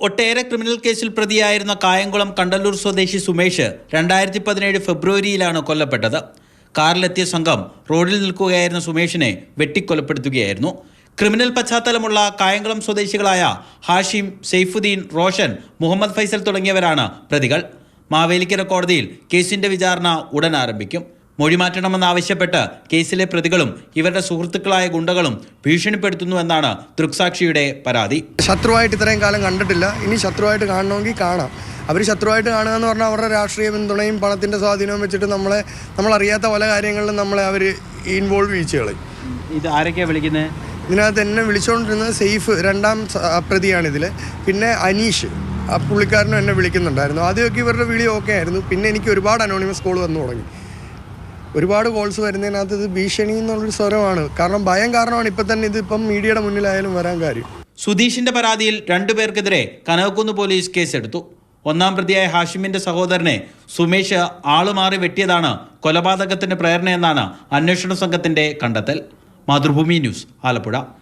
ഒട്ടേറെ ക്രിമിനൽ കേസിൽ പ്രതിയായിരുന്ന കായംകുളം കണ്ടല്ലൂർ സ്വദേശി സുമേഷ് 2017 ഫെബ്രുവരിയിലാണ് കൊല്ലപ്പെട്ടത്. കാറിലെത്തിയ സംഘം റോഡിൽ നിൽക്കുകയായിരുന്ന സുമേഷിനെ വെട്ടിക്കൊലപ്പെടുത്തുകയായിരുന്നു. ക്രിമിനൽ പശ്ചാത്തലമുള്ള കായംകുളം സ്വദേശികളായ ഹാഷിം, സെയ്ഫുദ്ദീൻ, റോഷൻ, മുഹമ്മദ് ഫൈസൽ തുടങ്ങിയവരാണ് പ്രതികൾ. മാവേലിക്കര കോടതിയിൽ കേസിന്റെ വിചാരണ ഉടൻ ആരംഭിക്കും. മൊഴിമാറ്റണമെന്നാവശ്യപ്പെട്ട് കേസിലെ പ്രതികളും ഇവരുടെ സുഹൃത്തുക്കളായ ഗുണ്ടകളും ഭീഷണിപ്പെടുത്തുന്നുവെന്നാണ് ദൃക്സാക്ഷിയുടെ പരാതി. ശത്രുവായിട്ട് ഇത്രയും കാലം കണ്ടിട്ടില്ല, ഇനി ശത്രുവായിട്ട് കാണണമെങ്കിൽ കാണാം. അവർ ശത്രുവായിട്ട് കാണുക എന്ന് പറഞ്ഞാൽ അവരുടെ രാഷ്ട്രീയ പിന്തുണയും പണത്തിൻ്റെ സ്വാധീനവും വെച്ചിട്ട് നമ്മളറിയാത്ത പല കാര്യങ്ങളിലും നമ്മളെ അവർ ഇൻവോൾവ് ചെയ്യിച്ചു കളയും. ഇത് ആരൊക്കെയാണ് വിളിക്കുന്നത്? ഇതിനകത്ത് എന്നെ വിളിച്ചുകൊണ്ടിരുന്നത് സെയ്ഫ്, രണ്ടാം പ്രതിയാണിതിൽ. പിന്നെ അനീഷ്, ആ പുള്ളിക്കാരനും എന്നെ വിളിക്കുന്നുണ്ടായിരുന്നു. ആദ്യമൊക്കെ ഇവരുടെ വിളി ഓക്കെ ആയിരുന്നു. പിന്നെ എനിക്ക് ഒരുപാട് അനോണിമസ് കോൾ വന്നു തുടങ്ങി. ഒരുപാട് കോൾസ് വരുന്നതിനകത്ത് ഇത് ഭീഷണി എന്നുള്ളൊരു സ്വരമാണ്. കാരണം ഭയം കാരണമാണ് ഇപ്പം തന്നെ ഇതിപ്പം മീഡിയയുടെ മുന്നിലായാലും വരാൻ കാര്യം. സുധീഷിന്റെ പരാതിയിൽ 2 പേർക്കെതിരെ കനകക്കുന്ന് പോലീസ് കേസെടുത്തു. 1-ാം പ്രതിയായ ഹാഷിമിന്റെ സഹോദരനെ സുമേഷ് ആളുമാറി വെട്ടിയതാണ് കൊലപാതകത്തിന് പ്രേരണയെന്നാണ് അന്വേഷണ സംഘത്തിന്റെ കണ്ടെത്തൽ. മാതൃഭൂമി ന്യൂസ്, ആലപ്പുഴ.